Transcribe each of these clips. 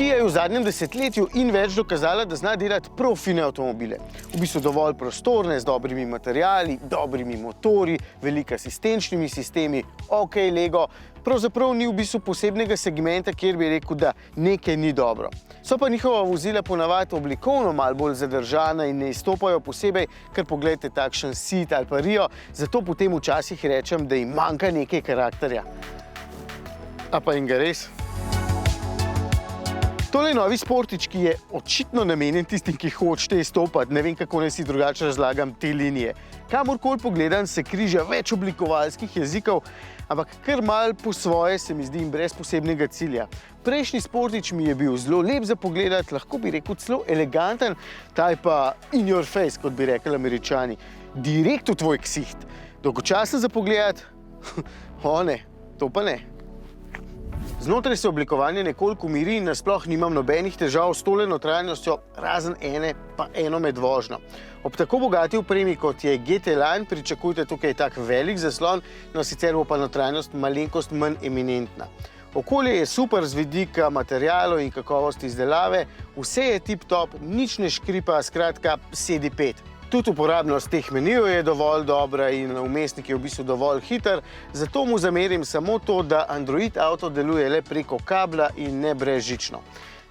Kia je v zadnjem desetletju in več dokazala, da zna delati prav fine avtomobile. V bistvu dovolj prostorne, z dobrimi materiali, dobrimi motorji, veliko asistenčnimi sistemi, ok Lego. Pravzaprav ni v bistvu posebnega segmenta, kjer bi rekel, da nekaj ni dobro. So pa njihova vozila ponavadi oblikovno malo bolj zadržana in ne izstopajo posebej, ker pogledajte takšen Ceed ali pa Rio, zato potem včasih rečem, da jim manjka nekaj karakterja. A pa in ga res? Tole novi Sportič, ki je očitno namenjen tistim, ki hočete izstopati, ne vem, kako naj si drugače razlagam te linije. Kamorkoli pogledam, se križa več oblikovalskih jezikov, ampak kar malo po svoje se mi zdi in brez posebnega cilja. Prejšnji Sportič mi je bil zelo lep za pogledati, lahko bi rekel celo eleganten, ta je pa in your face, kot bi rekli Američani, direkt v tvoj ksiht. Dolgočasen za pogledati? O ne, to pa ne. Znotraj se oblikovanje nekoliko umiri in nasploh nimam nobenih težav s tole notranjostjo, razen eno med vožnjo. Ob tako bogati opremi, kot je GT Line, pričakujte tukaj tak velik zaslon, no sicer bo pa notranjost malenkost manj eminentna. Okolje je super z vidika materialov in kakovosti izdelave, vse je tip-top, nič ne škripa, skratka sedi pet. Tudi uporabnost teh menijev je dovolj dobra in vmesnik je v bistvu dovolj hiter, zato mu zamerim samo to, da Android Auto deluje le preko kabla in ne brezžično.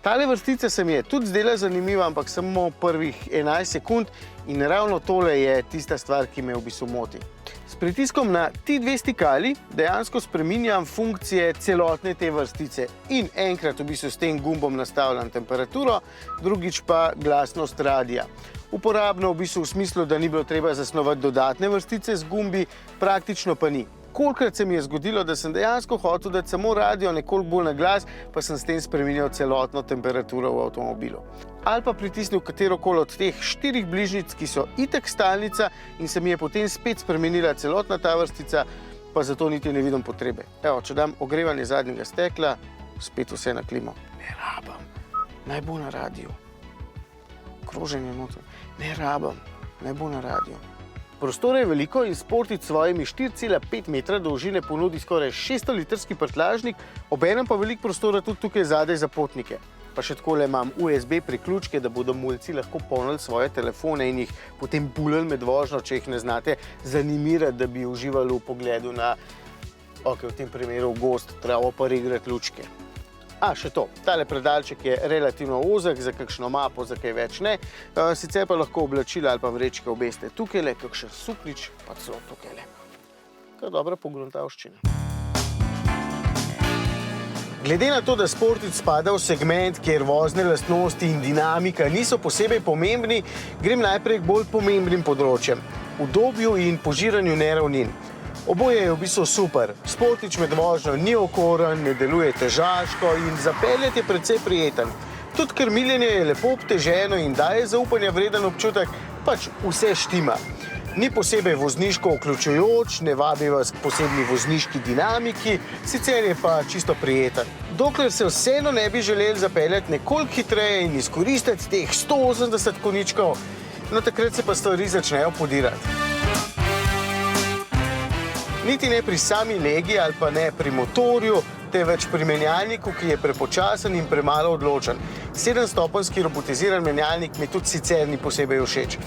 Tale vrstica se mi je tudi zdela zanimiva, ampak samo prvih 11 sekund in ravno tole je tista stvar, ki me v bistvu moti. S pritiskom na ti dve stikali dejansko spreminjam funkcije celotne te vrstice in enkrat v bistvu s tem gumbom nastavljam temperaturo, drugič pa glasnost radia. Uporabno v bistvu v smislu, da ni bilo treba zasnovati dodatne vrstice z gumbi, praktično pa ni. Kolikrat se mi je zgodilo, da sem dejansko hotel dati samo radio nekoliko bolj na glas, pa sem s tem spreminjal celotno temperaturo v avtomobilu. Ali pa pritisnil katerokoli od teh 4 bližnjic, ki so itak stalnica in se mi je potem spet spremenila celotna ta vrstica, pa zato niti ne vidim potrebe. Evo, če dam ogrevanje zadnjega stekla, spet vse na klimo. Ne rabam, naj bo na radiju. Kroženje noter. Ne rabam, naj bo na radiju. Prostora je veliko in Sportič s svojimi 4,5 metra dolžine ponudi skoraj 600-litrski prtljažnik, obenem pa veliko prostora tudi tukaj zadaj za potnike. Pa še takole imam USB priključke, da bodo mulci lahko polnili svoje telefone in jih potem bulili med vožnjo, če jih ne znate zanimirati, da bi uživali v pogledu na, v tem primeru gozd, travo pa regrat lučke. Še to, tale predalček je relativno ozek, za kakšno mapo, za kaj več ne. Sicer pa lahko oblačila ali pa vrečke obeste tukajle, kakšen suknič, pa celo tukajle. Kar dobra pogruntavščina. Glede na to, da Sportič spada v segment, kjer vozne lastnosti in dinamika niso posebej pomembni, grem najprej k bolj pomembnim področjem, udobju in požiranju neravnin. Oboje je v bistvu super. Sportič med vožnjo ni okoren, ne deluje težaško in zapeljati je precej prijeten. Tudi krmiljenje je lepo obteženo in daje zaupanja vreden občutek, pač vse štima. Ni posebej vozniško vključujoč, ne vabi vas k posebni vozniški dinamiki, sicer je pa čisto prijeten. Dokler se vseeno ne bi želeli zapeljati nekoliko hitreje in izkoristiti teh 180 konjičkov, no takrat se pa stvari začnejo podirati. Niti ne pri sami legi ali pa ne pri motorju, temveč pri menjalniku, ki je prepočasen in premalo odločen. 7-stopenjski robotiziran menjalnik mi tudi sicer ni posebej všeč.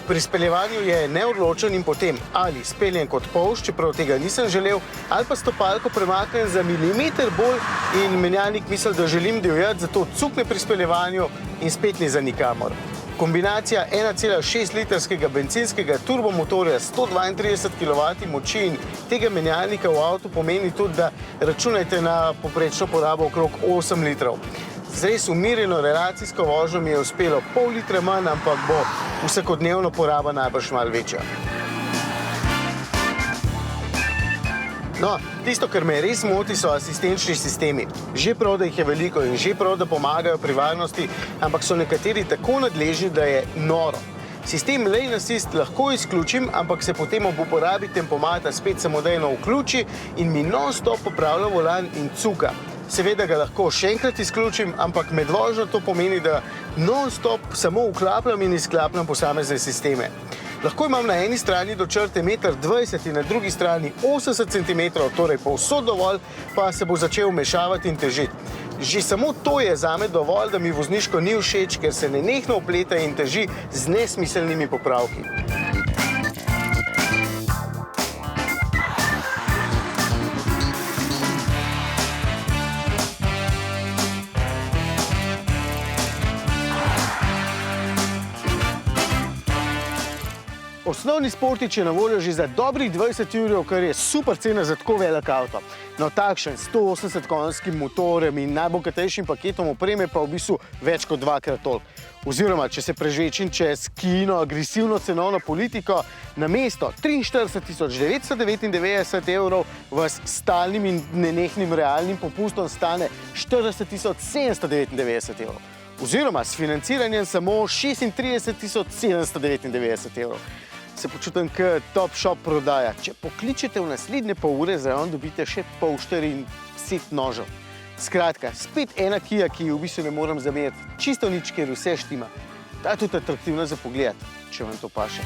Pri speljevanju je neodločen in potem ali speljen kot polž, čeprav tega nisem želel, ali pa stopalko premaknem za milimeter bolj in menjalnik misli, da želim divjati, zato cukne pri speljevanju in spet ni za nikamor. Kombinacija 1,6-litrskega bencinskega turbomotorja 132 kW moči in tega menjalnika v avtu pomeni tudi, da računajte na poprečno porabo okrog 8 litrov. Z res umirjeno relacijsko vožnjo mi je uspelo pol litra manj, ampak bo vsakodnevno poraba najbrž malo večja. No, tisto, kar me res moti, so asistenčni sistemi. Že prav, da jih je veliko in že prav, da pomagajo pri varnosti, ampak so nekateri tako nadležni, da je noro. Sistem Lane Assist lahko izključim, ampak se potem ob uporabi tempomata spet samodejno vključi in mi non-stop popravlja volan in cuka. Seveda ga lahko še enkrat izključim, ampak med vožnjo to pomeni, da non-stop samo vklapljam in izklapljam posamezne sisteme. Lahko imam na eni strani do črte 1,20 m in na drugi strani 80 cm, torej povsod dovolj, pa se bo začel mešavati in težiti. Že samo to je zame dovolj, da mi vozniško ni všeč, ker se nenehno opleta in teži z nesmiselnimi popravki. Osnovni Sportič je na voljo že za dobrih 20 €, kar je super cena za tako velik avto. No, takšen 180 konjskim motorjem in najbogatejšim paketom opreme pa v bistvu več kot dvakrat toliko. Oziroma, če se prežvečim čez kino, agresivno cenovno politiko, namesto 43 999 € vas s stalnim in nenehnim realnim popustom stane 40 799 €. Oziroma, s financiranjem samo 36 799 €. Se počutim kot top shop prodaja. Če pokličete v naslednje pol ure, zraven dobite še polšter in set nožev. Skratka, spet ena Kia, ki v bistvu ne morem zameriti. Čisto nič, ker vse štima. Ta je tudi atraktivna za pogled, če vam to paše.